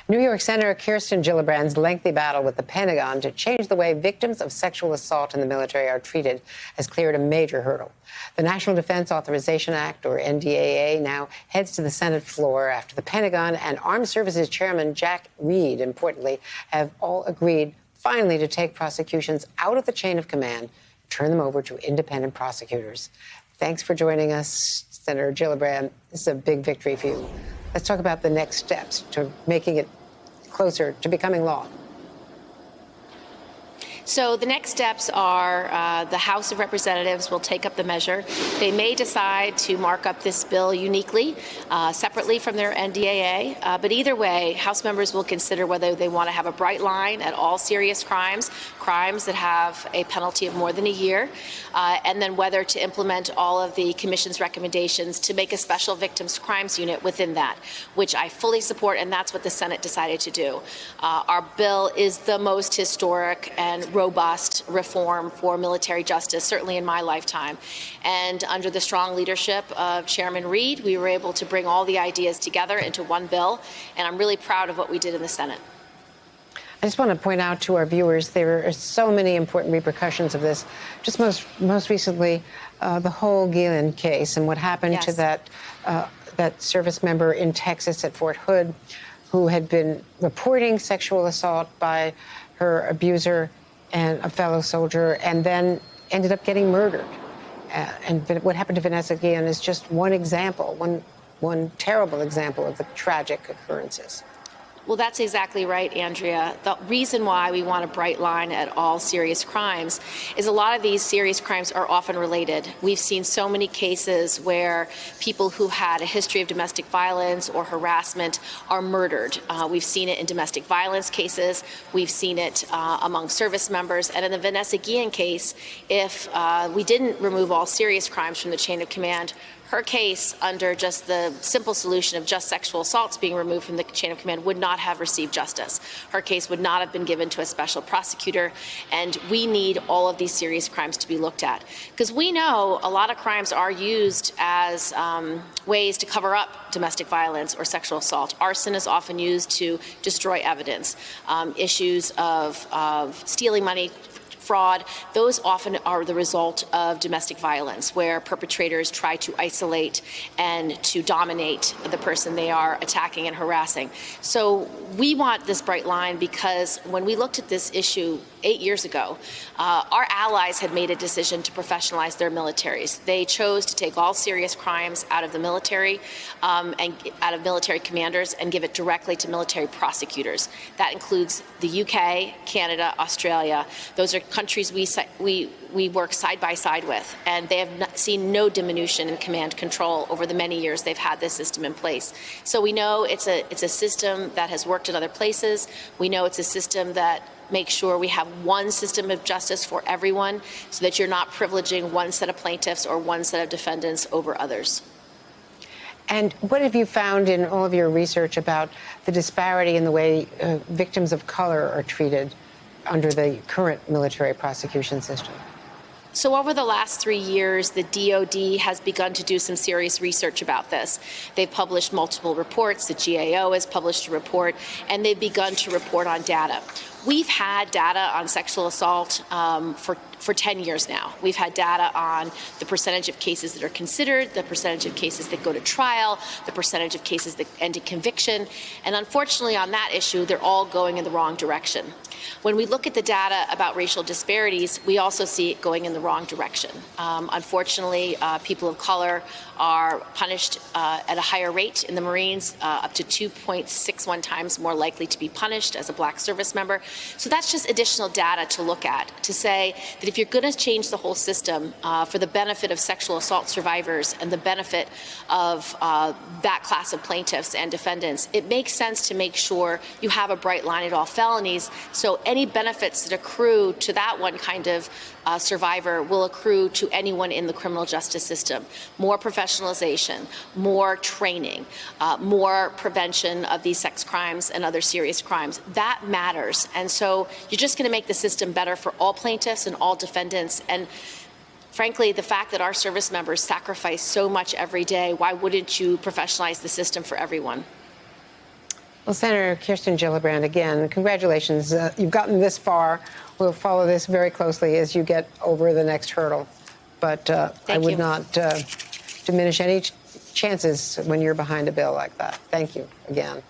New York Senator Kirsten Gillibrand's lengthy battle with the Pentagon to change the way victims of sexual assault in the military are treated has cleared a major hurdle. The National Defense Authorization Act, or NDAA, now heads to the Senate floor after the Pentagon and Armed Services Chairman Jack Reed, importantly, have all agreed finally to take prosecutions out of the chain of command and turn them over to independent prosecutors. Thanks for joining us, Senator Gillibrand. This is a big victory for you. Let's talk about the next steps to making it closer to becoming law. So the next steps are the House of Representatives will take up the measure. They may decide to mark up this bill uniquely, separately from their NDAA. But either way, House members will consider whether they want to have a bright line at all serious crimes, crimes that have a penalty of more than a year, and then whether to implement all of the Commission's recommendations to make a special victims crimes unit within that, which I fully support, and that's what the Senate decided to do. Our bill is the most historic and robust reform for military justice, certainly in my lifetime. And under the strong leadership of Chairman Reed, we were able to bring all the ideas together into one bill, and I'm really proud of what we did in the Senate. I just want to point out to our viewers, there are so many important repercussions of this. Just most recently, the whole Guillen case and what happened to that service member in Texas at Fort Hood who had been reporting sexual assault by her abuser and a fellow soldier, and then ended up getting murdered. And what happened to Vanessa Guillen is just one example, one terrible example of the tragic occurrences. Well, that's exactly right, Andrea. The reason why we want a bright line at all serious crimes is a lot of these serious crimes are often related. We've seen so many cases where people who had a history of domestic violence or harassment are murdered. We've seen it in domestic violence cases. We've seen it among service members. And in the Vanessa Guillen case, if we didn't remove all serious crimes from the chain of command, her case, under just the simple solution of just sexual assaults being removed from the chain of command, would not have received justice. Her case would not have been given to a special prosecutor, and we need all of these serious crimes to be looked at. Because we know a lot of crimes are used as ways to cover up domestic violence or sexual assault. Arson is often used to destroy evidence. Issues of stealing money, fraud, those often are the result of domestic violence, where perpetrators try to isolate and to dominate the person they are attacking and harassing. So we want this bright line because when we looked at this issue 8 years ago, our allies had made a decision to professionalize their militaries. They chose to take all serious crimes out of the military and out of military commanders and give it directly to military prosecutors. That includes the UK, Canada, Australia. Those are countries we work side by side with, and they have seen no diminution in command control over the many years they've had this system in place. So we know it's a system that has worked in other places. We know it's a system that make sure we have one system of justice for everyone so that you're not privileging one set of plaintiffs or one set of defendants over others. And what have you found in all of your research about the disparity in the way victims of color are treated under the current military prosecution system? So over the last 3 years, the DoD has begun to do some serious research about this. They've published multiple reports. The GAO has published a report, and they've begun to report on data. We've had data on sexual assault for 10 years now. We've had data on the percentage of cases that are considered, the percentage of cases that go to trial, the percentage of cases that end in conviction. And unfortunately, on that issue, they're all going in the wrong direction. When we look at the data about racial disparities, we also see it going in the wrong direction. Unfortunately, people of color are punished at a higher rate in the Marines, up to 2.61 times more likely to be punished as a black service member. So that's just additional data to look at, to say that if you're going to change the whole system for the benefit of sexual assault survivors and the benefit of that class of plaintiffs and defendants, it makes sense to make sure you have a bright line at all felonies, so any benefits that accrue to that one kind of survivor will accrue to anyone in the criminal justice system. More professionalization, more training, more prevention of these sex crimes and other serious crimes. That matters. And so you're just going to make the system better for all plaintiffs and all defendants. And frankly, the fact that our service members sacrifice so much every day, why wouldn't you professionalize the system for everyone? Well, Senator Kirsten Gillibrand, again, congratulations. You've gotten this far. We'll follow this very closely as you get over the next hurdle. But I would not diminish any chances when you're behind a bill like that. Thank you again.